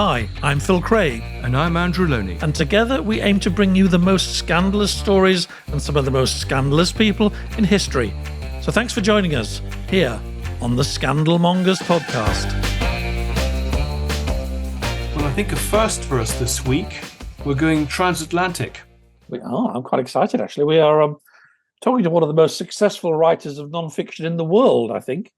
Hi, I'm Phil Craig. And I'm Andrew Loney. And together we aim to bring you the most scandalous stories and some of the most scandalous people in history. So thanks for joining us here on the Scandal Mongers podcast. Well, I think a first for us this week, we're going transatlantic. We are. I'm quite excited, actually. We are talking to one of the most successful writers of non-fiction in the world, I think.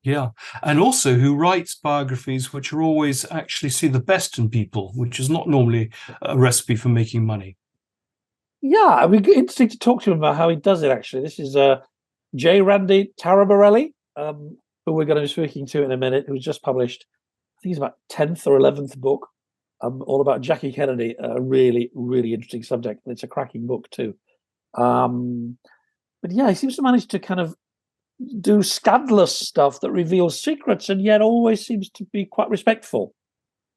Yeah, and also who writes biographies which are always actually see the best in people, which is not normally a recipe for making money. Yeah, it'd be interesting to talk to him about how he does it, actually. This is Randy Taraborrelli, who we're going to be speaking to in a minute, who's just published, I think it's about 10th or 11th book, all about Jackie Kennedy, a really, really interesting subject. It's a cracking book too. But yeah, he seems to manage to kind of do scandalous stuff that reveals secrets and yet always seems to be quite respectful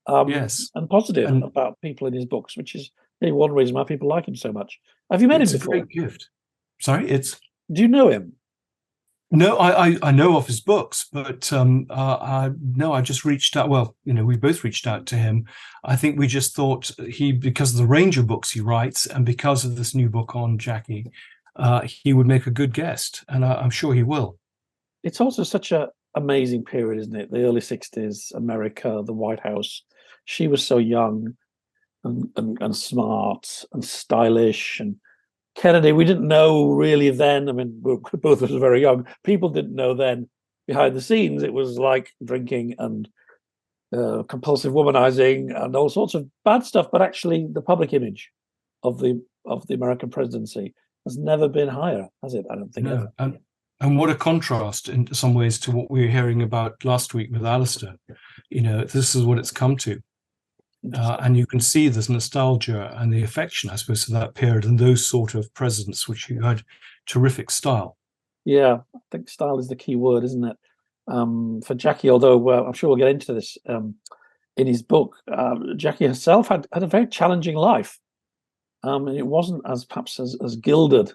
and positive about people in his books, which is maybe one reason why people like him so much. Have you met him before? It's a great gift. Sorry, Do you know him? No, I know of his books, but I just reached out. Well, we both reached out to him. I think we just thought because of the range of books he writes and because of this new book on Jackie, he would make a good guest, and I'm sure he will. It's also such an amazing period, isn't it? The early 60s, America, the White House. She was so young and smart and stylish, and Kennedy, we didn't know really then. I mean, both of us were very young. People didn't know then. Behind the scenes, it was like drinking and compulsive womanizing and all sorts of bad stuff. But actually, the public image of the American presidency has never been higher, has it? I don't think ever. And what a contrast in some ways to what we were hearing about last week with Alistair. This is what it's come to. And you can see this nostalgia and the affection, I suppose, to that period and those sort of presidents, which you had terrific style. Yeah, I think style is the key word, isn't it? For Jackie, although I'm sure we'll get into this in his book, Jackie herself had a very challenging life. And it wasn't perhaps as gilded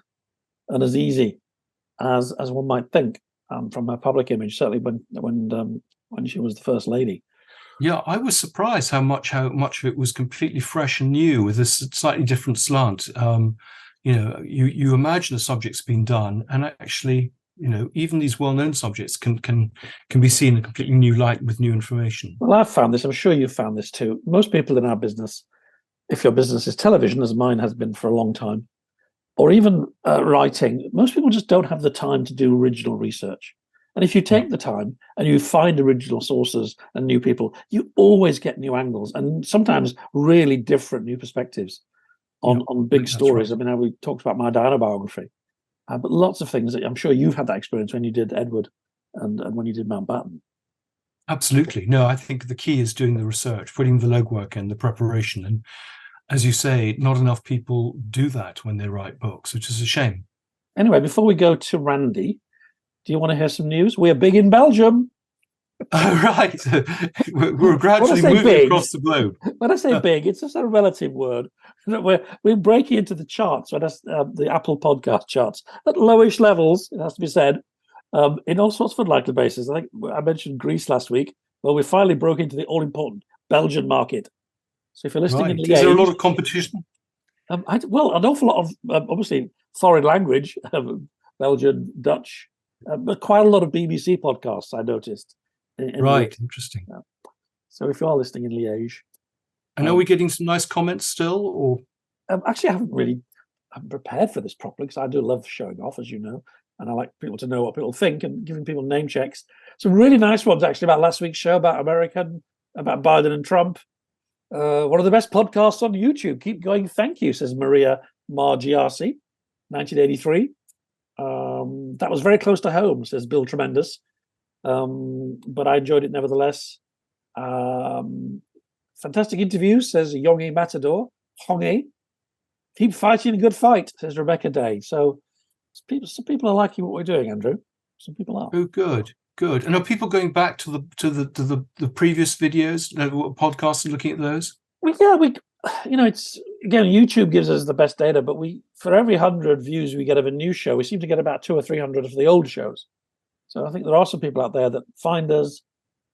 and as easy as one might think from her public image, certainly when she was the first lady. Yeah, I was surprised how much of it was completely fresh and new with this slightly different slant. You imagine a subject's been done, and actually, even these well-known subjects can be seen in a completely new light with new information. Well, I've found this. I'm sure you've found this too. Most people in our business, if your business is television, as mine has been for a long time, or even writing, most people just don't have the time to do original research. And if you take the time and you find original sources and new people, you always get new angles and sometimes really different new perspectives on big stories. Right. I mean, we talked about my Diana biography, but lots of things that I'm sure you've had that experience when you did Edward and when you did Mountbatten. Absolutely. No, I think the key is doing the research, putting the legwork in, the preparation. And as you say, not enough people do that when they write books, which is a shame. Anyway, before we go to Randy, do you want to hear some news? We're big in Belgium. Oh, right. We're gradually moving across the globe. When I say big, it's just a relative word. We're breaking into the charts, so that's the Apple podcast charts, at lowish levels, it has to be said, in all sorts of unlikely bases. I think I mentioned Greece last week. Well, we finally broke into the all-important Belgian market. So if you're listening in Liège... Is there a lot of competition? Well, an awful lot of, obviously, foreign language, Belgian, Dutch, but quite a lot of BBC podcasts, I noticed. Right, interesting. Yeah. So if you are listening in Liège... And are we getting some nice comments still? Or actually, I haven't prepared for this properly, because I do love showing off, as you know, and I like people to know what people think and giving people name checks. Some really nice ones, actually, about last week's show, about America, about Biden and Trump. One of the best podcasts on YouTube. Keep going, thank you, says Maria Margiasi, 1983. That was very close to home, says Bill Tremendous. But I enjoyed it nevertheless. Fantastic interview, says Yongi Matador. Hongi. Keep fighting a good fight, says Rebecca Day. So some people are liking what we're doing, Andrew. Some people are. Oh, good. And are people going back to the previous videos, podcasts, and looking at those? It's again, YouTube gives us the best data, but for every 100 views we get of a new show, we seem to get about 200 or 300 of the old shows. So I think there are some people out there that find us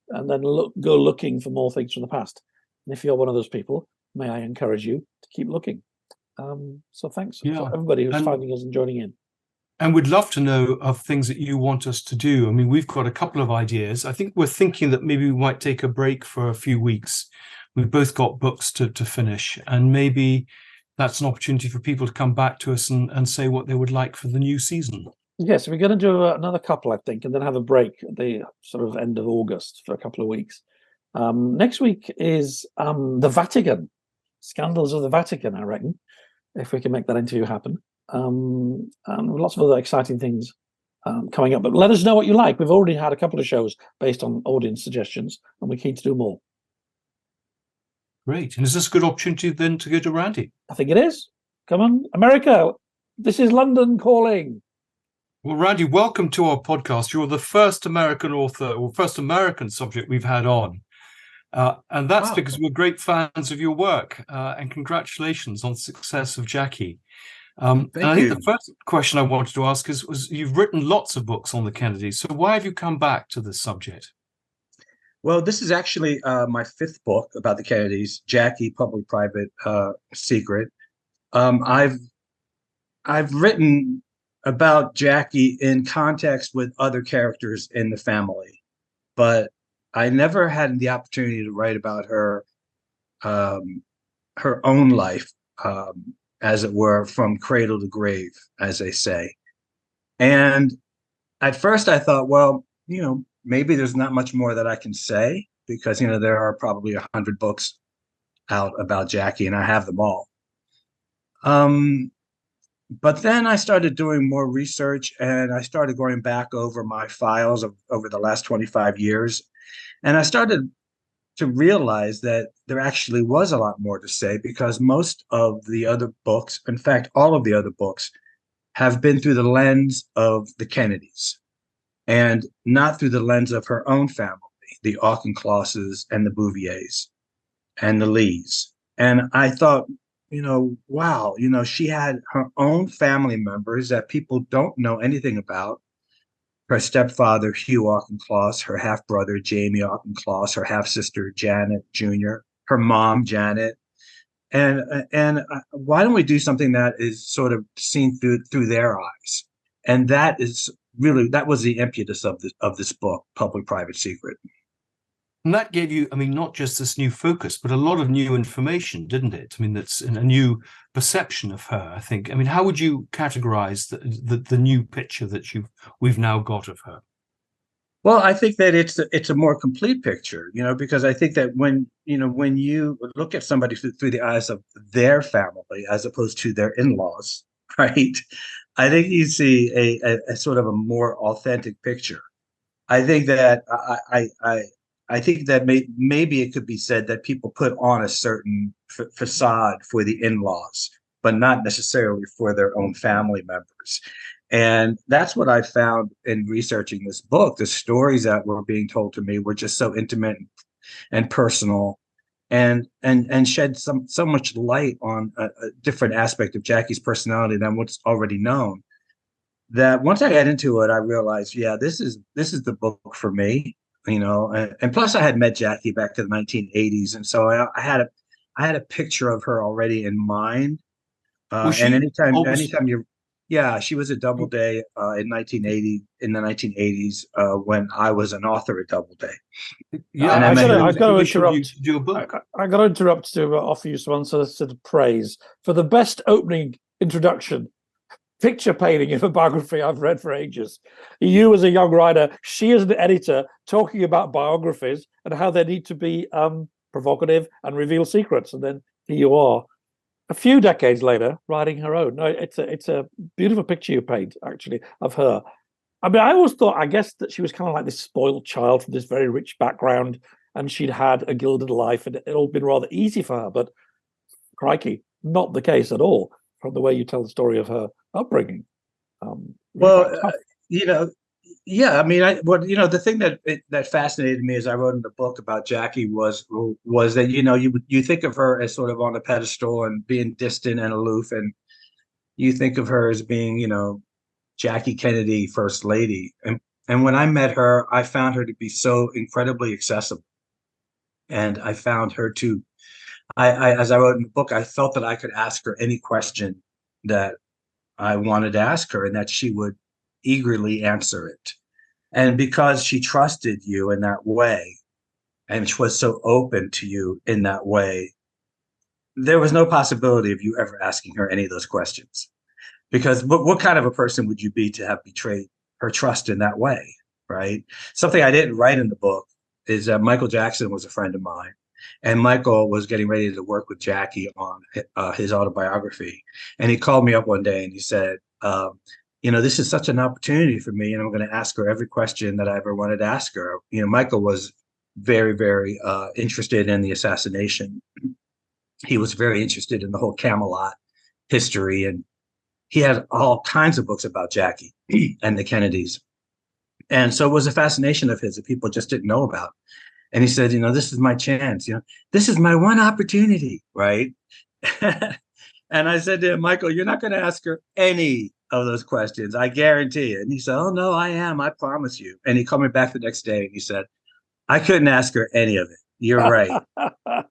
and then go looking for more things from the past. And if you're one of those people, may I encourage you to keep looking. So thanks for everybody who's finding us and joining in. And we'd love to know of things that you want us to do. I mean, we've got a couple of ideas. I think we're thinking that maybe we might take a break for a few weeks. We've both got books to finish, and maybe that's an opportunity for people to come back to us and say what they would like for the new season. Yes, we're going to do another couple, I think, and then have a break at the sort of end of August for a couple of weeks. Next week is the Vatican, Scandals of the Vatican, I reckon, if we can make that interview happen. And lots of other exciting things coming up. But let us know what you like. We've already had a couple of shows based on audience suggestions, and we're keen to do more. Great. And is this a good opportunity then to go to Randy? I think it is. Come on, America. This is London calling. Well, Randy, welcome to our podcast. You're the first American author or first American subject we've had on. And that's because we're great fans of your work. And congratulations on the success of Jackie. And I think the first question I wanted to ask was you've written lots of books on the Kennedys. So why have you come back to this subject? Well, this is actually my fifth book about the Kennedys, Jackie, Public-Private Secret. I've written about Jackie in context with other characters in the family, but I never had the opportunity to write about her own life, as it were, from cradle to grave, as they say. And at first I thought, well, maybe there's not much more that I can say, because, there are probably 100 books out about Jackie, and I have them all. But then I started doing more research, and I started going back over my files over the last 25 years. And I started to realize that there actually was a lot more to say, because most of the other books, in fact, all of the other books, have been through the lens of the Kennedys and not through the lens of her own family, the Auchinclosses and the Bouviers and the Lees. And I thought, wow, she had her own family members that people don't know anything about. Her stepfather, Hugh Auchincloss, her half-brother, Jamie Auchincloss, her half-sister, Janet Jr., her mom, Janet. And why don't we do something that is sort of seen through their eyes? And that was the impetus of this book, Public-Private Secret. And that gave you, not just this new focus, but a lot of new information, didn't it? That's a new perception of her, I think. How would you categorize the new picture that we've now got of her? Well, I think that it's a more complete picture, because I think that when you look at somebody through the eyes of their family as opposed to their in-laws, right? I think you see a sort of a more authentic picture. I think that I think that maybe it could be said that people put on a certain facade for the in-laws, but not necessarily for their own family members. And that's what I found in researching this book. The stories that were being told to me were just so intimate and personal, and shed so much light on a different aspect of Jackie's personality than what's already known, that once I got into it, I realized, yeah, this is the book for me. And plus I had met Jackie back in the 1980s, and so I had a picture of her already in mind. And anytime she was at Doubleday in the 1980s when I was an author at Doubleday. Yeah, I got to interrupt. Do a book. I got to interrupt to offer you some unsolicited praise for the best opening introduction. Picture painting of a biography I've read for ages. You as a young writer, she as an editor, talking about biographies and how they need to be provocative and reveal secrets. And then here you are, a few decades later, writing her own. No, it's a beautiful picture you paint, actually, of her. I always thought, I guess, that she was kind of like this spoiled child from this very rich background, and she'd had a gilded life, and it all been rather easy for her. But crikey, not the case at all, from the way you tell the story of her upbringing. The thing that fascinated me as I wrote in the book about Jackie was that you think of her as sort of on a pedestal and being distant and aloof, and you think of her as being Jackie Kennedy, First Lady, and when I met her, I found her to be so incredibly accessible And I found her to, as I wrote in the book, I felt that I could ask her any question that I wanted to ask her and that she would eagerly answer it. And because she trusted you in that way and she was so open to you in that way, there was no possibility of you ever asking her any of those questions. Because what kind of a person would you be to have betrayed her trust in that way, right? Something I didn't write in the book is that Michael Jackson was a friend of mine. And Michael was getting ready to work with Jackie on his autobiography. And he called me up one day and he said, this is such an opportunity for me, and I'm going to ask her every question that I ever wanted to ask her. Michael was very, very interested in the assassination. He was very interested in the whole Camelot history, and he had all kinds of books about Jackie and the Kennedys. And so it was a fascination of his that people just didn't know about. And he said, this is my chance, this is my one opportunity, right? And I said to him, Michael, you're not going to ask her any of those questions, I guarantee it. And he said, oh, no, I am. I promise you. And he called me back the next day and he said, I couldn't ask her any of it. You're right.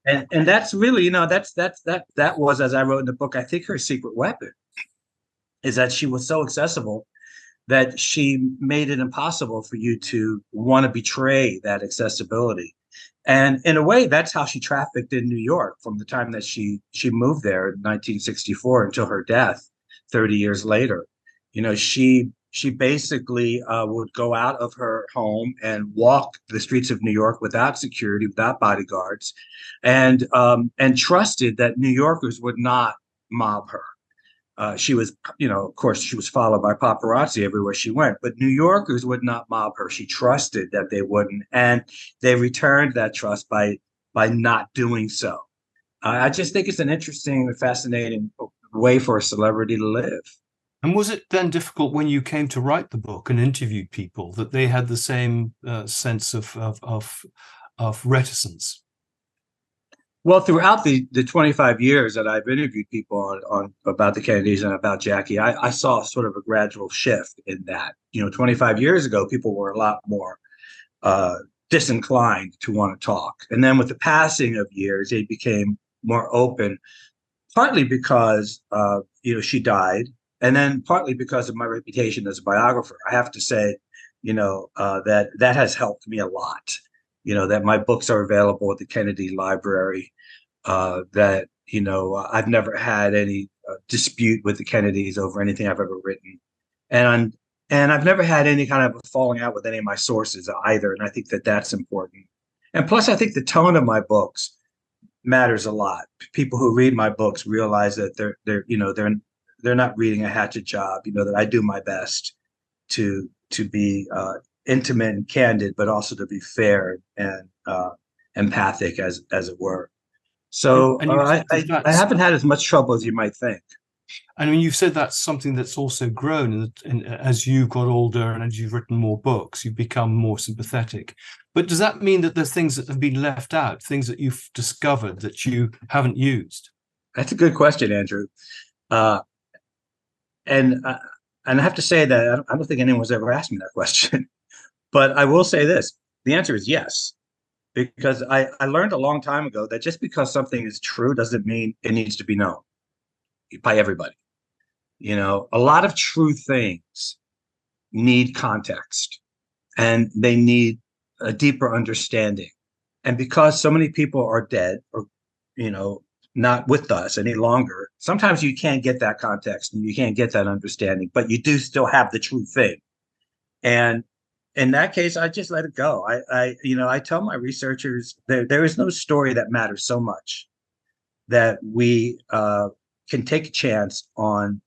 and that's really, that was, as I wrote in the book, I think her secret weapon is that she was so accessible that she made it impossible for you to want to betray that accessibility. And in a way, that's how she trafficked in New York from the time that she moved there in 1964 until her death 30 years later. She basically would go out of her home and walk the streets of New York without security, without bodyguards, and trusted that New Yorkers would not mob her. She was, of course, she was followed by paparazzi everywhere she went, but New Yorkers would not mob her. She trusted that they wouldn't, and they returned that trust by not doing so. I just think it's an interesting and fascinating way for a celebrity to live. And was it then difficult when you came to write the book and interviewed people that they had the same sense of reticence? Well, throughout the 25 years that I've interviewed people on about the Kennedys and about Jackie, I saw sort of a gradual shift in that. 25 years ago, people were a lot more disinclined to want to talk. And then with the passing of years, they became more open, partly because, she died, and then partly because of my reputation as a biographer. I have to say, that has helped me a lot. That my books are available at the Kennedy Library, that, I've never had any dispute with the Kennedys over anything I've ever written. And I've never had any kind of falling out with any of my sources either. And I think that that's important. And plus, I think the tone of my books matters a lot. People who read my books realize that they're not reading a hatchet job, that I do my best to be intimate and candid, but also to be fair and empathic, as it were. So I haven't had as much trouble as you might think. I mean, you've said that's something that's also grown as you got older and as you've written more books, you've become more sympathetic. But does that mean that there's things that have been left out, things that you've discovered that you haven't used? That's a good question, Andrew. And I have to say that I don't think anyone's ever asked me that question. But I will say this, the answer is yes, because I learned a long time ago that just because something is true doesn't mean it needs to be known by everybody. A lot of true things need context and they need a deeper understanding. And because so many people are dead or, not with us any longer, sometimes you can't get that context and you can't get that understanding, but you do still have the true thing. And in that case, I just let it go. I tell my researchers there is no story that matters so much that we can take a chance on,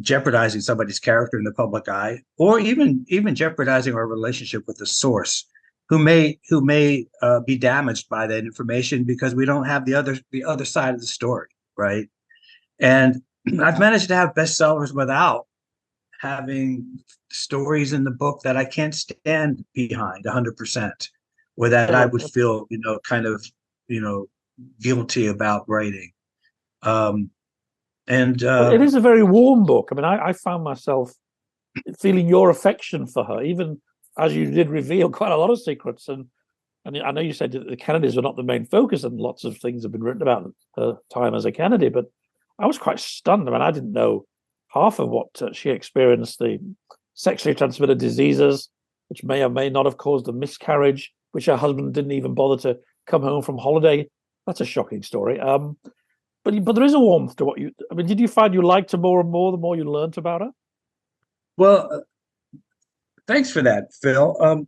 jeopardizing somebody's character in the public eye, or even jeopardizing our relationship with the source, who may be damaged by that information because we don't have the other side of the story, right? And I've managed to have bestsellers without having stories in the book that I can't stand behind 100%, or that I would feel, guilty about writing. It is a very warm book. I mean, I found myself feeling your affection for her, even as you did reveal quite a lot of secrets. And And I know you said that the Kennedys were not the main focus, and lots of things have been written about her time as a Kennedy, but I was quite stunned. I mean, I didn't know half of what she experienced, the sexually transmitted diseases, which may or may not have caused a miscarriage, which her husband didn't even bother to come home from holiday. That's a shocking story. But there is a warmth to what you. I mean, did you find you liked her more and more the more you learnt about her? Well, thanks for that, Phil.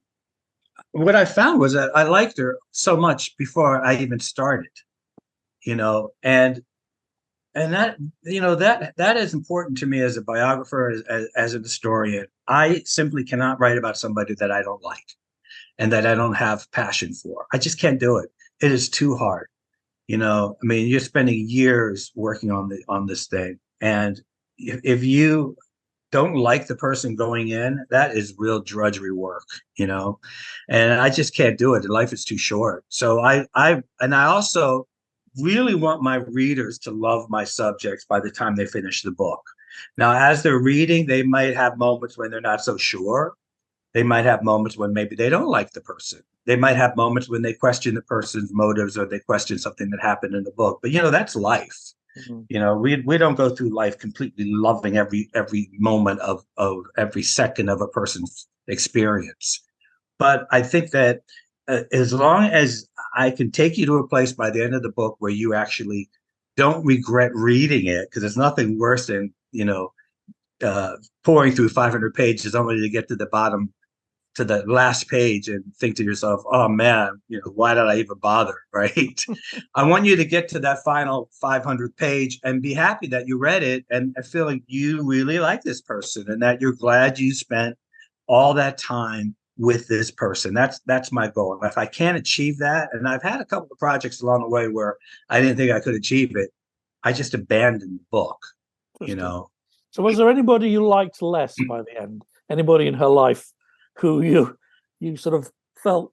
What I found was that I liked her so much before I even started, and that that is important to me as a biographer, as a historian. I simply cannot write about somebody that I don't like and that I don't have passion for. I just can't do it. It is too hard. I mean, you're spending years working on this thing, and if you don't like the person going in, that is real drudgery work, and I just can't do it. Life is too short. So I also really want my readers to love my subjects by the time they finish the book. Now, as they're reading, they might have moments when they're not so sure. They might have moments when maybe they don't like the person. They might have moments when they question the person's motives, or they question something that happened in the book. But that's life. We don't go through life completely loving every moment of every second of a person's experience. But I think that as long as I can take you to a place by the end of the book where you actually don't regret reading it, because there's nothing worse than pouring through 500 pages only to get to the bottom, to the last page, and think to yourself, oh man, why did I even bother, right? I want you to get to that final 500th page and be happy that you read it, and feel like you really like this person, and that you're glad you spent all that time with this person. That's my goal. And if I can't achieve that, and I've had a couple of projects along the way where I didn't think I could achieve it, I just abandoned the book, So was there anybody you liked less by the end? Anybody in her life who you sort of felt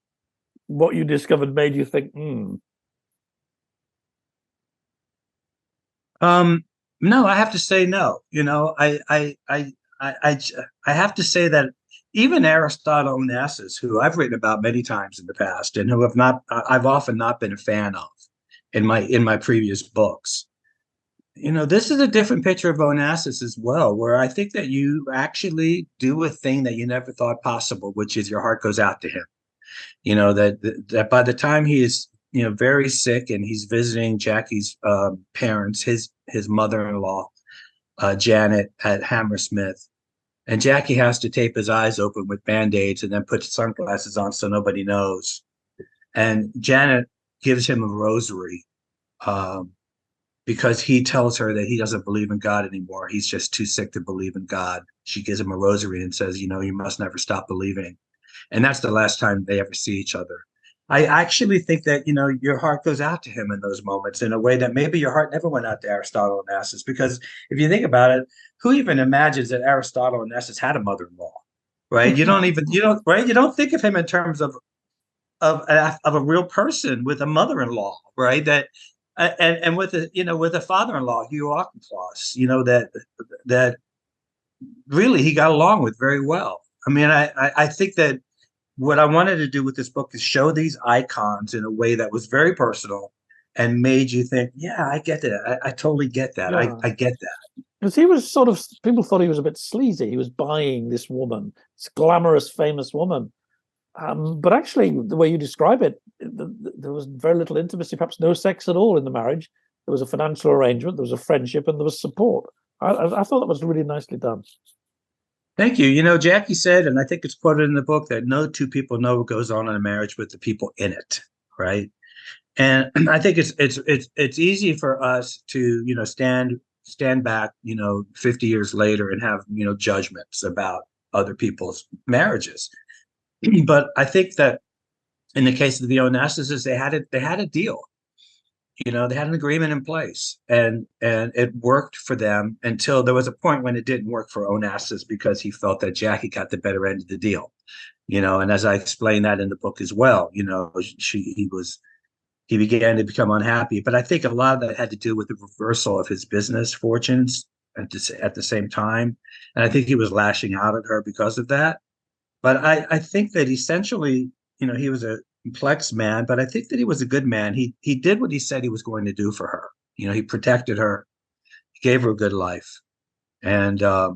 what you discovered made you think, No, I have to say no. I have to say that even Aristotle Onassis, who I've written about many times in the past, and who I've often not been a fan of in my previous books. This is a different picture of Onassis as well, where I think that you actually do a thing that you never thought possible, which is your heart goes out to him. That by the time he is, very sick, and he's visiting Jackie's parents, his mother-in-law, Janet, at Hammersmith, and Jackie has to tape his eyes open with Band-Aids and then put sunglasses on so nobody knows. And Janet gives him a rosary, because he tells her that he doesn't believe in God anymore. He's just too sick to believe in God. She gives him a rosary and says, you must never stop believing. And that's the last time they ever see each other. I actually think that, your heart goes out to him in those moments in a way that maybe your heart never went out to Aristotle Onassis. Because if you think about it, who even imagines that Aristotle Onassis had a mother-in-law, right? You don't think of him in terms of a real person with a mother-in-law, right? That and with a father-in-law, Hugh Auchincloss, that really he got along with very well. I mean, I think that what I wanted to do with this book is show these icons in a way that was very personal and made you think, yeah, I get that. I totally get that. Yeah. I get that. Because he was sort of, people thought he was a bit sleazy. He was buying this woman, this glamorous, famous woman. But actually, the way you describe it, there was very little intimacy, perhaps no sex at all in the marriage. There was a financial arrangement, there was a friendship, and there was support. I thought that was really nicely done. Thank you. Jackie said, and I think it's quoted in the book, that no two people know what goes on in a marriage but the people in it, right? And I think it's easy for us to stand back 50 years later and have judgments about other people's marriages. But I think that in the case of the Onassis, they had a deal. They had an agreement in place, and it worked for them until there was a point when it didn't work for Onassis, because he felt that Jackie got the better end of the deal. And as I explained that in the book as well, he began to become unhappy. But I think a lot of that had to do with the reversal of his business fortunes at the same time, and I think he was lashing out at her because of that. But I think that essentially, he was complex man, but I think that he was a good man. He did what he said he was going to do for her. He protected her, he gave her a good life, and I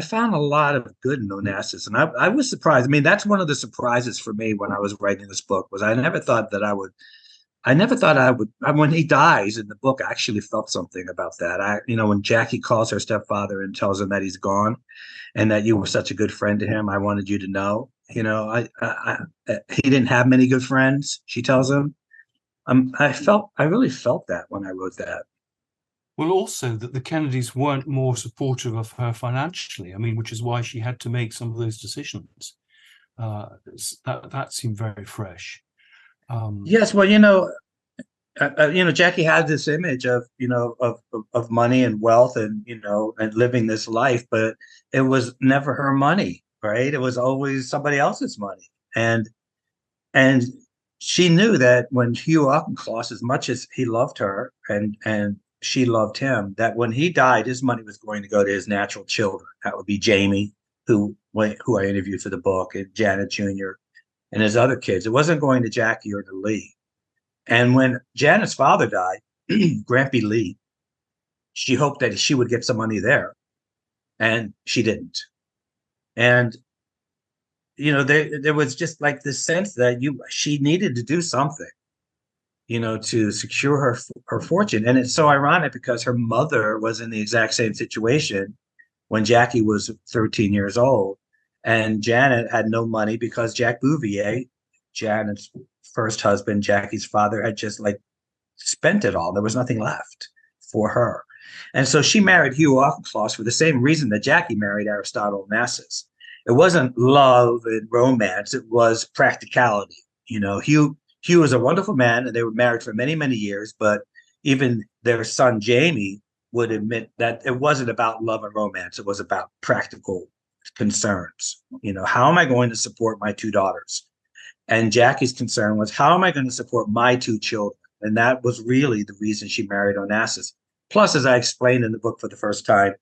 found a lot of good in Onassis, and I was surprised. I mean, that's one of the surprises for me when I was writing this book was I never thought that I would. I never thought I would. When he dies in the book, I actually felt something about that. When Jackie calls her stepfather and tells him that he's gone, and that you were such a good friend to him, I wanted you to know. He didn't have many good friends. She tells him. I really felt that when I wrote that. Well, also that the Kennedys weren't more supportive of her financially. I mean, which is why she had to make some of those decisions. That seemed very fresh. Yes, well, Jackie had this image of of money and wealth and and living this life, but it was never her money, right? It was always somebody else's money, and she knew that when Hugh Auchincloss, as much as he loved her and she loved him, that when he died, his money was going to go to his natural children. That would be Jamie, who I interviewed for the book, and Janet Jr. and his other kids. It wasn't going to Jackie or to Lee. And when Janet's father died, Grampy Lee, she hoped that she would get some money there, and she didn't. And there was just like this sense that she needed to do something, to secure her fortune. And it's so ironic because her mother was in the exact same situation when Jackie was 13 years old. And Janet had no money because Jack Bouvier, Janet's first husband, Jackie's father, had just spent it all. There was nothing left for her. And so she married Hugh Auchincloss for the same reason that Jackie married Aristotle Onassis. It wasn't love and romance. It was practicality. Hugh was a wonderful man, and they were married for many, many years. But even their son, Jamie, would admit that it wasn't about love and romance. It was about practical concerns. How am I going to support my two daughters? And Jackie's concern was, how am I going to support my two children? And that was really the reason she married Onassis. Plus, as I explained in the book for the first time,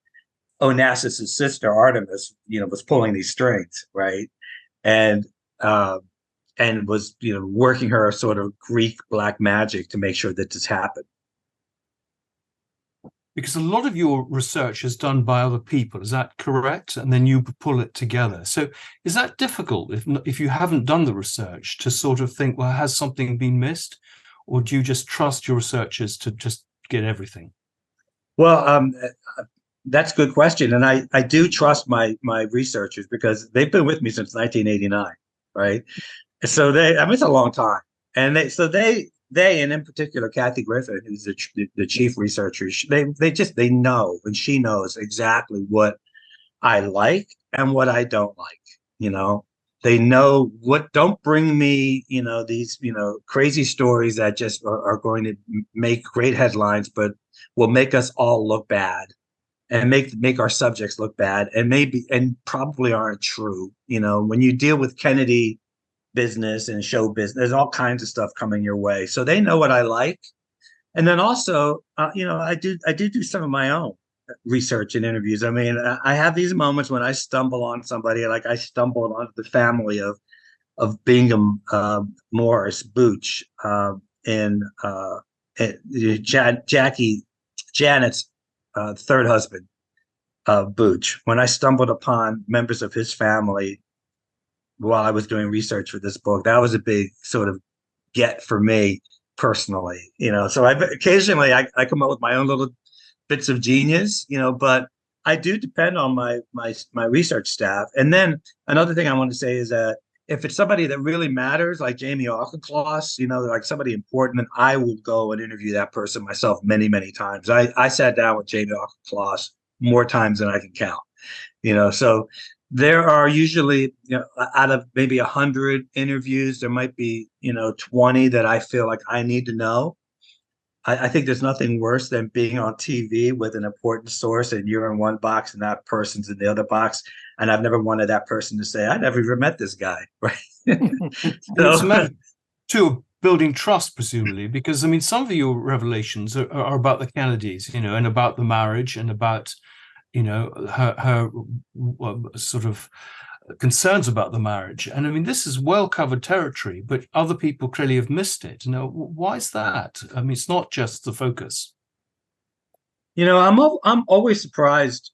Onassis' sister Artemis, was pulling these strings, right? And was, working her sort of Greek black magic to make sure that this happened. Because a lot of your research is done by other people, is that correct? And then you pull it together. So is that difficult if you haven't done the research to sort of think, well, has something been missed? Or do you just trust your researchers to just get everything? Well, that's a good question. And I do trust my researchers because they've been with me since 1989, right? So it's a long time. And they, and in particular, Kathy Griffin, who's the chief researcher, they know, and she knows exactly what I like and what I don't like. They know don't bring me, these, crazy stories that just are going to make great headlines, but will make us all look bad and make our subjects look bad and probably aren't true. When you deal with Kennedy business and show business, there's all kinds of stuff coming your way. So they know what I like. And then also, I do some of my own research and interviews. I mean, I have these moments when I stumble on somebody, like I stumbled on the family of Bingham Morris Booch Janet's third husband, Booch. When I stumbled upon members of his family while I was doing research for this book, that was a big sort of get for me personally. So occasionally I come up with my own little bits of genius, but I do depend on my research staff. And then another thing I want to say is that if it's somebody that really matters, like Jamie Auchincloss, like somebody important, then I will go and interview that person myself many, many times. I sat down with Jamie Auchincloss more times than I can count. So there are usually, out of maybe 100 interviews, there might be, 20 that I feel like I need to know. I think there's nothing worse than being on TV with an important source and you're in one box and that person's in the other box. And I've never wanted that person to say, I never even met this guy, right? It's a matter too, building trust, presumably, because I mean, some of your revelations are about the Kennedys, and about the marriage and about, her sort of concerns about the marriage. And I mean, this is well covered territory, but other people clearly have missed it. You know, why is that? I mean, it's not just the focus. I'm always surprised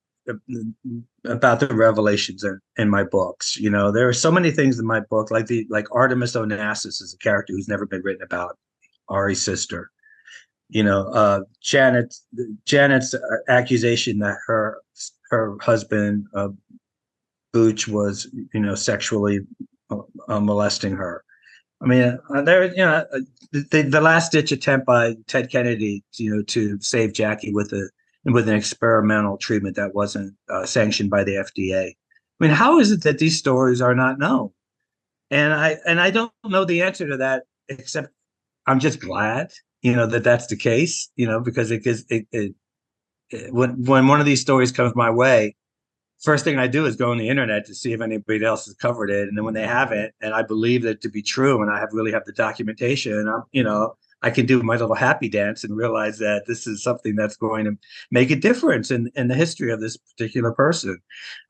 about the revelations in my books. There are so many things in my book, like Artemis Onassis is a character who's never been written about, Ari's sister. Janet's accusation that her husband Booch was sexually molesting her. I mean, the last ditch attempt by Ted Kennedy, to save Jackie with an experimental treatment that wasn't sanctioned by the FDA. I mean, how is it that these stories are not known? And I don't know the answer to that, except I'm just glad, that that's the case, because when one of these stories comes my way, first thing I do is go on the internet to see if anybody else has covered it. And then when they haven't, and I believe that to be true, and I really have the documentation, I can do my little happy dance and realize that this is something that's going to make a difference in the history of this particular person.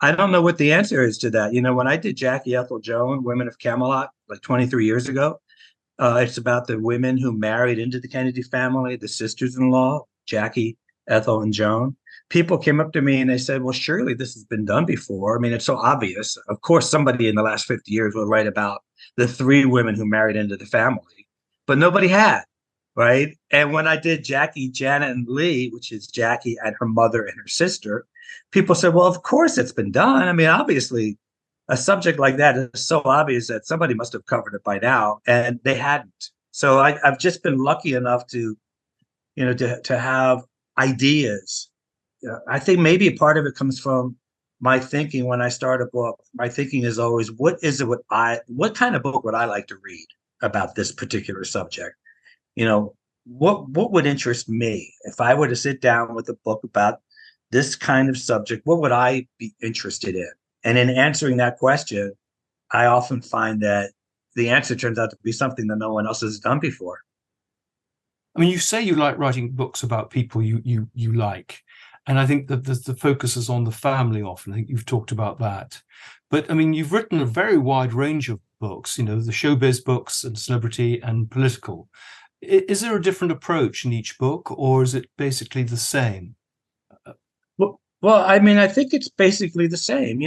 I don't know what the answer is to that. When I did Jackie Ethel Joan, Women of Camelot, like 23 years ago, it's about the women who married into the Kennedy family, the sisters-in-law, Jackie, Ethel, and Joan. People came up to me and they said, well, surely this has been done before. I mean, it's so obvious. Of course, somebody in the last 50 years will write about the 3 women who married into the family, but nobody had, right? And when I did Jackie, Janet, and Lee, which is Jackie and her mother and her sister, people said, well, of course it's been done. I mean, obviously, a subject like that is so obvious that somebody must have covered it by now, and they hadn't. So I've just been lucky enough to have ideas. I think maybe a part of it comes from my thinking when I start a book. My thinking is always, what kind of book would I like to read about this particular subject? What would interest me if I were to sit down with a book about this kind of subject? What would I be interested in? And in answering that question, I often find that the answer turns out to be something that no one else has done before. I mean, you say you like writing books about people you like, and I think that the focus is on the family often. I think you've talked about that. But I mean, you've written a very wide range of books, the showbiz books and celebrity and political. Is there a different approach in each book, or is it basically the same? Well, I mean, I think it's basically the same,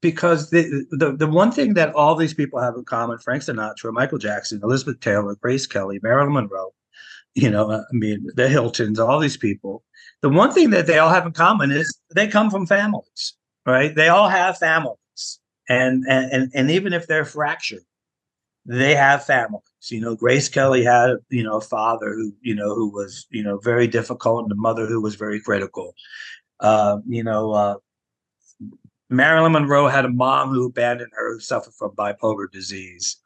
because the one thing that all these people have in common, Frank Sinatra, Michael Jackson, Elizabeth Taylor, Grace Kelly, Marilyn Monroe, I mean, the Hiltons, all these people, the one thing that they all have in common is they come from families, right? They all have families. And even if they're fractured, they have families. Grace Kelly had, a father who was, very difficult, and a mother who was very critical. Marilyn Monroe had a mom who abandoned her, who suffered from bipolar disease.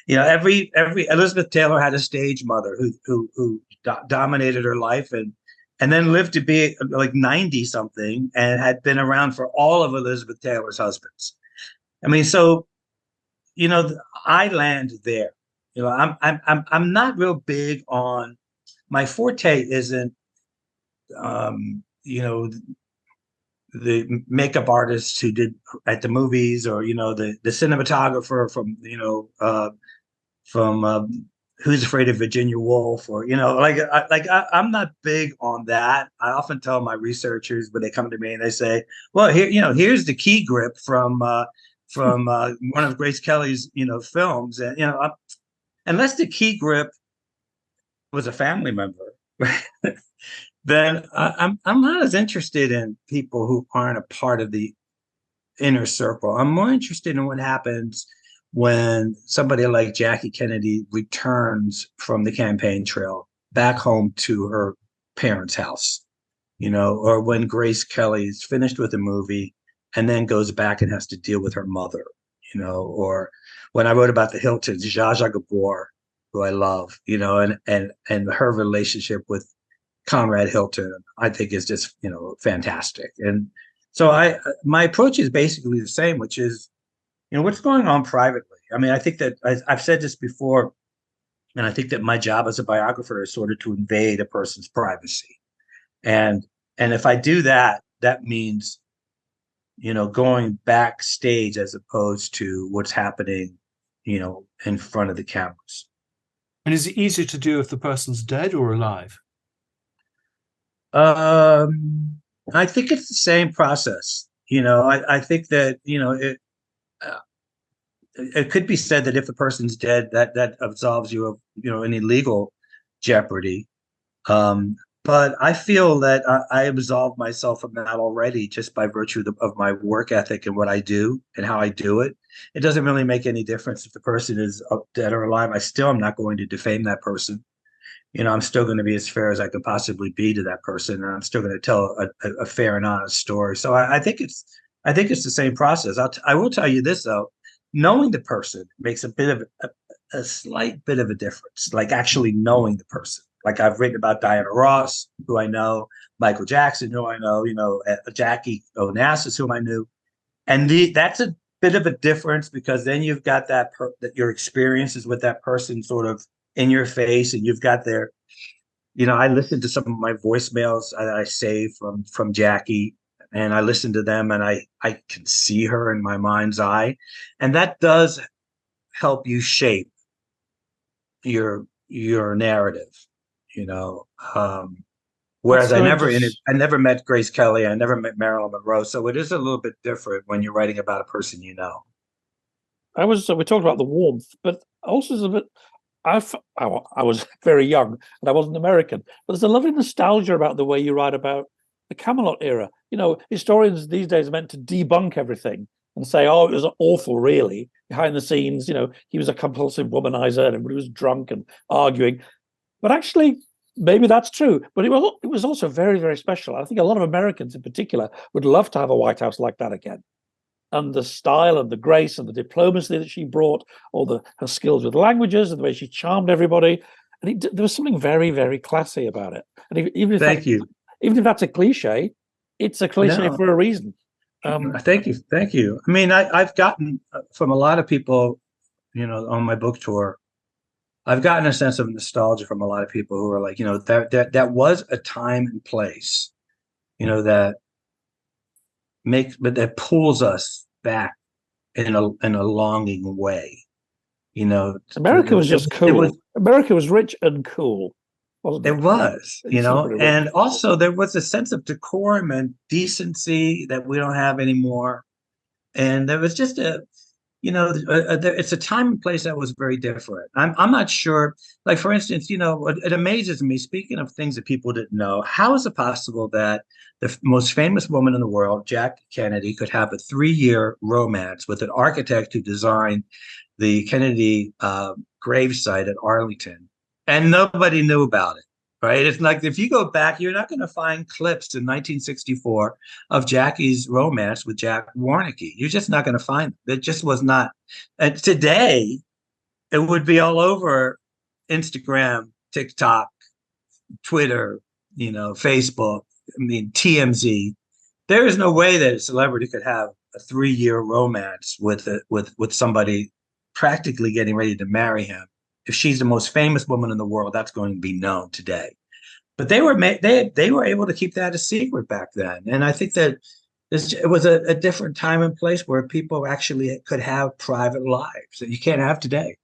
Every Elizabeth Taylor had a stage mother who dominated her life and then lived to be like 90 something and had been around for all of Elizabeth Taylor's husbands. I mean, so I land there. I'm not real big on, my forte isn't the makeup artists who did at the movies, or the cinematographer from Who's Afraid of Virginia Woolf, or I'm not big on that. I often tell my researchers when they come to me and they say, well, here's the key grip from one of Grace Kelly's films, and unless the key grip was a family member, then I'm not as interested in people who aren't a part of the inner circle. I'm more interested in what happens when somebody like Jackie Kennedy returns from the campaign trail back home to her parents' house, or when Grace Kelly's finished with a movie and then goes back and has to deal with her mother, or when I wrote about the Hiltons, Zsa Zsa Gabor, who I love, and her relationship with Conrad Hilton, I think, is just fantastic. And so my approach is basically the same, which is what's going on privately. I mean, I think that I've said this before, and I think that my job as a biographer is sort of to invade a person's privacy, and if I do that, that means going backstage as opposed to what's happening, in front of the cameras. And is it easier to do if the person's dead or alive? I think it's the same process. I think that, uh, it could be said that if the person's dead, that absolves you of, any legal jeopardy. Um, but I feel that I absolve myself from that already just by virtue of my work ethic and what I do and how I do it. It doesn't really make any difference if the person is dead or alive. I still am not going to defame that person. I'm still going to be as fair as I can possibly be to that person, and I'm still going to tell a fair and honest story. So I think it's the same process. I will tell you this though, knowing the person makes a bit of a slight bit of a difference. Like actually knowing the person. Like I've written about Diana Ross, who I know, Michael Jackson, who I know, Jackie Onassis, whom I knew, and that's a bit of a difference because then you've got that your experiences with that person sort of in your face, and you've got their, I listened to some of my voicemails that I saved from Jackie, and I listened to them, and I can see her in my mind's eye, and that does help you shape your narrative, you know. That's Whereas so interesting. I never met Grace Kelly, I never met Marilyn Monroe, so it is a little bit different when you're writing about a person you know. We talked about the warmth, but also there's a bit. I was very young and I wasn't American, but there's a lovely nostalgia about the way you write about the Camelot era. Historians these days are meant to debunk everything and say, "Oh, it was awful." Really, behind the scenes, he was a compulsive womanizer and everybody was drunk and arguing. But actually, maybe that's true. But it was also very, very special. I think a lot of Americans, in particular, would love to have a White House like that again, and the style and the grace and the diplomacy that she brought, her skills with languages and the way she charmed everybody. And there was something very, very classy about it. And Thank you. even if that's a cliche, it's a cliche No, for a reason. thank you. I mean, I've gotten from a lot of people, on my book tour, I've gotten a sense of nostalgia from a lot of people who are like, that was a time and place, that but that pulls us back in a longing way. America was just It was cool. America was rich and cool, wasn't it it? was, It's so pretty rich. and also there was a sense of decorum and decency that we don't have anymore. And there was just it's a time and place that was very different. I'm not sure. Like for instance, it amazes me. Speaking of things that people didn't know, how is it possible that the most famous woman in the world, Jackie Kennedy, could have a 3-year romance with an architect who designed the Kennedy gravesite at Arlington, and nobody knew about it? Right? It's like if you go back, you're not going to find clips in 1964 of Jackie's romance with Jack Warnke. You're just not going to find it. It just was not. And today, it would be all over Instagram, TikTok, Twitter, Facebook. I mean, TMZ. There is no way that a celebrity could have a 3-year romance with somebody practically getting ready to marry him. If she's the most famous woman in the world, that's going to be known today. But they were able to keep that a secret back then, and I think that it was a different time and place where people actually could have private lives that you can't have today.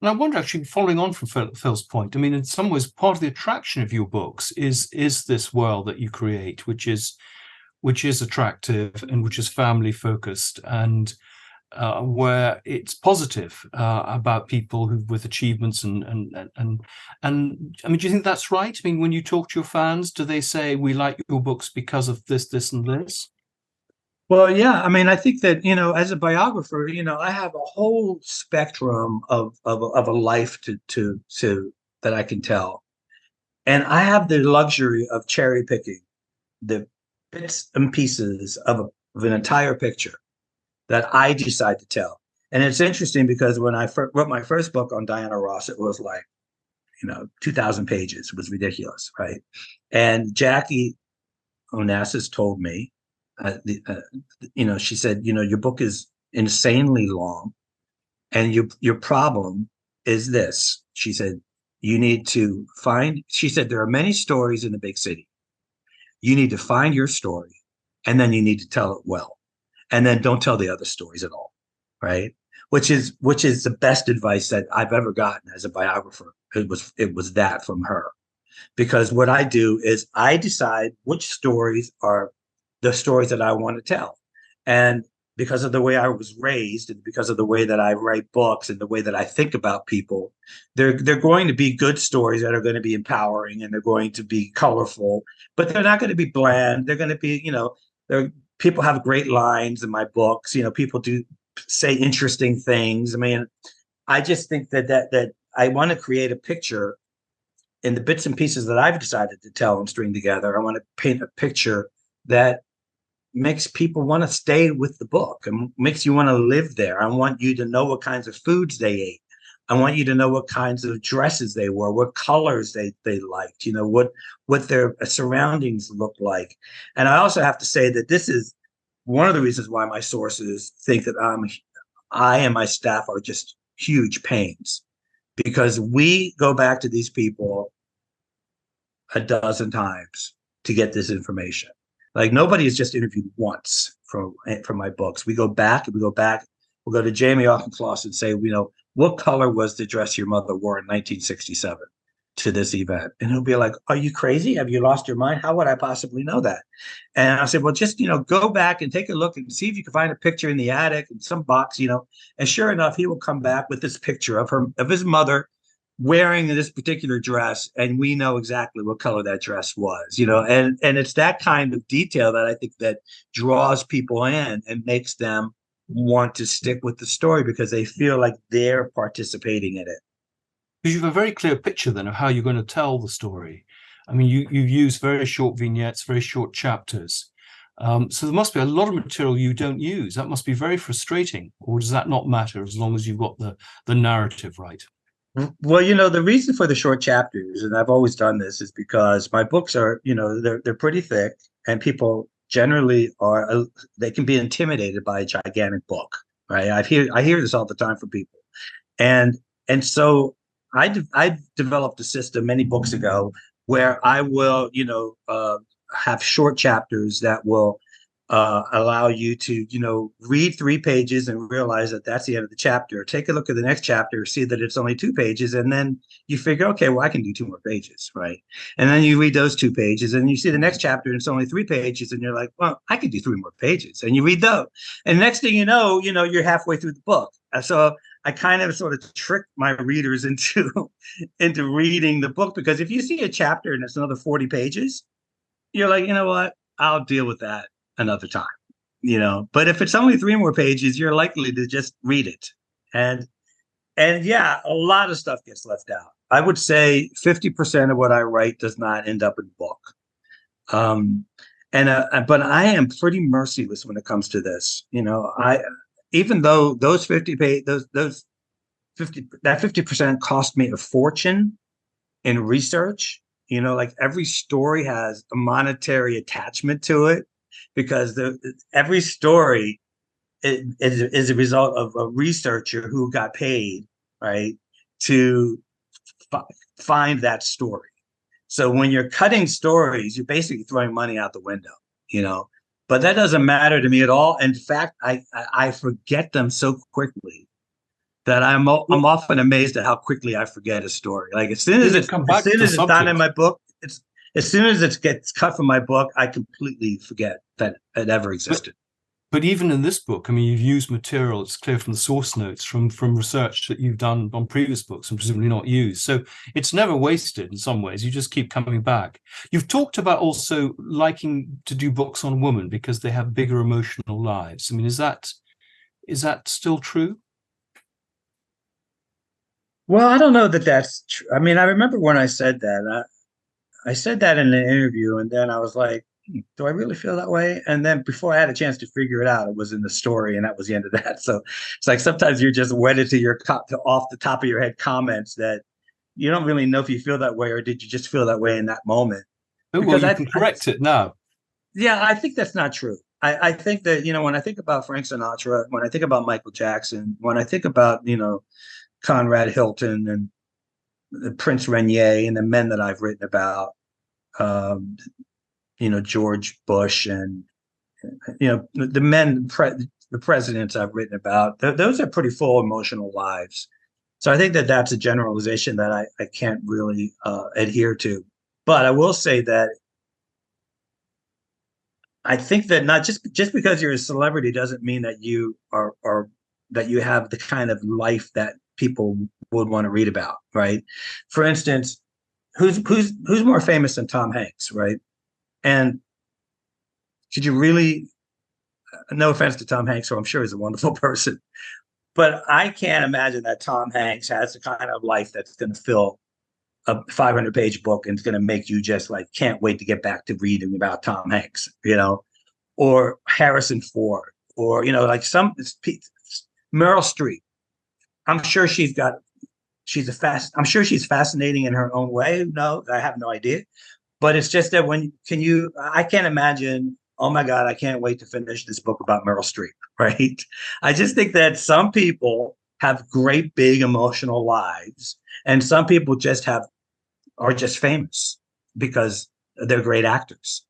And I wonder, actually, following on from Phil's point, I mean, in some ways, part of the attraction of your books is this world that you create, which is attractive and which is family focused, and where it's positive about people with achievements and I mean, do you think that's right? I mean, when you talk to your fans, do they say we like your books because of this, and this? Well, yeah. I mean, I think that as a biographer, I have a whole spectrum of a life to that I can tell, and I have the luxury of cherry picking the bits and pieces of an entire picture that I decide to tell. And it's interesting because when I wrote my first book on Diana Ross, it was like, 2,000 pages. It was ridiculous, right? And Jackie Onassis told me, she said, your book is insanely long, and your problem is this. She said, you need to find. She said there are many stories in the big city. You need to find your story and then you need to tell it well, and then don't tell the other stories at all, right? Which is the best advice that I've ever gotten as a biographer. It was that from her, because what I do is I decide which stories are the stories that I want to tell. And because of the way I was raised and because of the way that I write books and the way that I think about people, they're going to be good stories that are going to be empowering, and they're going to be colorful, but they're not going to be bland. They're going to be, people have great lines in my books. People do say interesting things. I mean, I just think that I want to create a picture in the bits and pieces that I've decided to tell and string together. I want to paint a picture that makes people want to stay with the book and makes you want to live there. I want you to know what kinds of foods they ate. I want you to know what kinds of dresses they wore, what colors they liked, what their surroundings looked like. And I also have to say that this is one of the reasons why my sources think that I and my staff are just huge pains, because we go back to these people a dozen times to get this information. Like, nobody is just interviewed once from my books. We go back and we go back. We'll go to Jamie Auchincloss and say, what color was the dress your mother wore in 1967 to this event? And he'll be like, are you crazy? Have you lost your mind? How would I possibly know that? And I said, well, just, go back and take a look and see if you can find a picture in the attic in some box, And sure enough, he will come back with this picture of his mother wearing this particular dress, and we know exactly what color that dress was, and it's that kind of detail that I think that draws people in and makes them want to stick with the story, because they feel like they're participating in it. Because you have a very clear picture then of how you're going to tell the story. I mean, you've used very short vignettes, very short chapters. So there must be a lot of material you don't use. That must be very frustrating. Or does that not matter as long as you've got the narrative right? Well, the reason for the short chapters, and I've always done this, is because my books are, they're pretty thick, and people generally they can be intimidated by a gigantic book, right? I hear this all the time from people, and so I developed a system many books ago where I will, have short chapters that will allow you to, read 3 pages and realize that that's the end of the chapter. Take a look at the next chapter, see that it's only 2 pages, and then you figure, okay, well, I can do 2 more pages, right? And then you read those 2 pages, and you see the next chapter, and it's only 3 pages, and you're like, well, I can do 3 more pages, and you read those, and next thing you know, you're halfway through the book. So I kind of sort of trick my readers into reading the book, because if you see a chapter and it's another 40 pages, you're like, you know what? I'll deal with that another time, but if it's only 3 more pages, you're likely to just read it. And yeah, a lot of stuff gets left out. I would say 50% of what I write does not end up in the book. But I am pretty merciless when it comes to this. Even though those 50% cost me a fortune in research, like every story has a monetary attachment to it, because every story is a result of a researcher who got paid, right, to find that story. So when you're cutting stories, you're basically throwing money out the window, but that doesn't matter to me at all. In fact, I forget them so quickly that I'm often amazed at how quickly I forget a story. Like as soon as it's not in my book, as soon as it gets cut from my book, I completely forget that it ever existed. But even in this book, I mean, you've used material, it's clear from the source notes, from research that you've done on previous books and presumably not used. So it's never wasted in some ways. You just keep coming back. You've talked about also liking to do books on women because they have bigger emotional lives. I mean, is that still true? Well, I don't know that that's true. I mean, I remember when I said that. I said that in an interview, and then I was like, do I really feel that way? And then before I had a chance to figure it out, it was in the story, and that was the end of that. So it's like sometimes you're just wedded to your off the top of your head comments that you don't really know if you feel that way, or did you just feel that way in that moment? Oh, well, you can correct it now. Yeah, I think that's not true. I think that, when I think about Frank Sinatra, when I think about Michael Jackson, when I think about, Conrad Hilton and Prince Renier and the men that I've written about, George Bush and the presidents I've written about, those are pretty full emotional lives. So I think that that's a generalization that I can't really adhere to. But I will say that I think that not just because you're a celebrity doesn't mean that you are that you have the kind of life that people would want to read about, right? For instance, who's more famous than Tom Hanks, right? And could you really, no offense to Tom Hanks, so I'm sure he's a wonderful person, but I can't imagine that Tom Hanks has the kind of life that's going to fill a 500-page book and it's going to make you just like, can't wait to get back to reading about Tom Hanks, or Harrison Ford, or, like Meryl Streep. I'm sure she's fascinating in her own way. No, I have no idea. But it's just that I can't imagine, oh my God, I can't wait to finish this book about Meryl Streep, right? I just think that some people have great, big emotional lives, and some people are just famous because they're great actors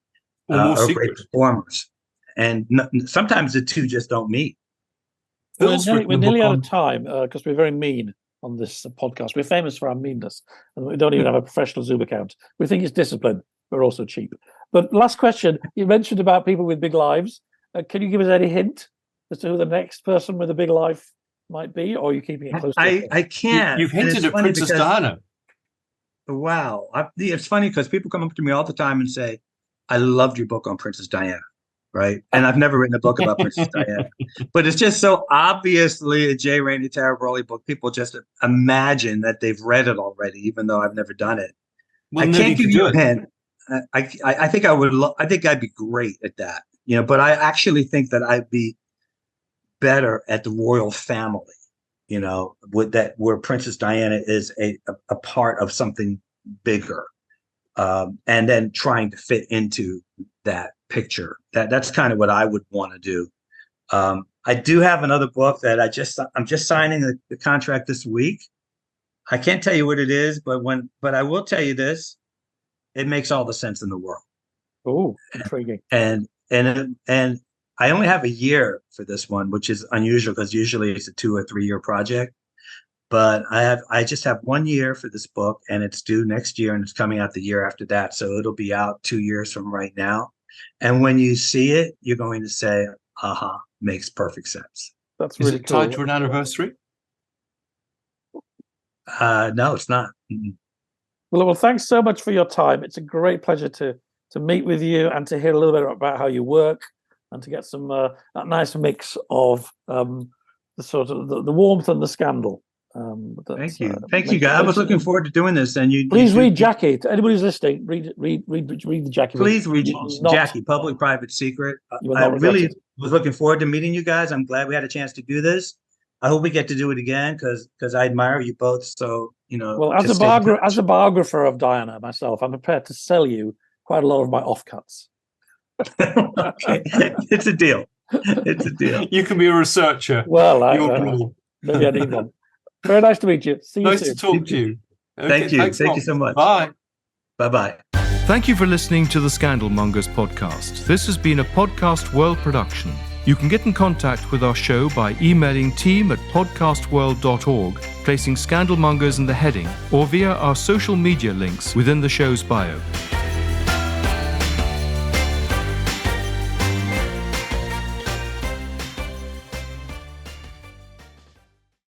or great performers. And sometimes the two just don't meet. We're nearly out of time because we're very mean on this podcast. We're famous for our meanness, and we don't even have a professional Zoom account. We think it's discipline. We're also cheap. But last question, you mentioned about people with big lives. Can you give us any hint as to who the next person with a big life might be, or are you keeping it close to I can't. You've hinted at Princess Diana. Wow. It's funny because people come up to me all the time and say, I loved your book on Princess Diana, right? And I've never written a book about Princess Diana. But it's just so obviously a J. Randy Taraborrelli book. People just imagine that they've read it already, even though I've never done it. Well, I can't give you a hint. I think I would. I think I'd be great at that, But I actually think that I'd be better at the royal family, where Princess Diana is a part of something bigger, and then trying to fit into that picture. That's kind of what I would want to do. I do have another book that I'm just signing the contract this week. I can't tell you what it is, but I will tell you this. It makes all the sense in the world. Oh, intriguing. And I only have a year for this one, which is unusual because usually it's a 2 or 3 year project. But I just have 1 year for this book, and it's due next year, and it's coming out the year after that. So it'll be out 2 years from right now. And when you see it, you're going to say, "Aha, makes perfect sense." That's really cool. Is it tied to an anniversary? No, it's not. Mm-hmm. Well, thanks so much for your time. It's a great pleasure to meet with you and to hear a little bit about how you work and to get some that nice mix of the sort of the warmth and the scandal. Thank you, guys. I was looking forward to doing this. And please read Jackie. To anybody who's listening, read the Jackie. Please read Jackie, Public-Private Secret. I really was looking forward to meeting you guys. I'm glad we had a chance to do this. I hope we get to do it again because I admire you both. So well, as a biographer of Diana myself, I'm prepared to sell you quite a lot of my offcuts. Okay, it's a deal. It's a deal. You can be a researcher. Well, maybe I need one. Very nice to meet you. See you soon. Nice to talk to you. Okay, thank you so much. Bye. Bye. Thank you for listening to the Scandal Mongers podcast. This has been a Podcast World production. You can get in contact with our show by emailing team@podcastworld.org, placing Scandal Mongers in the heading, or via our social media links within the show's bio.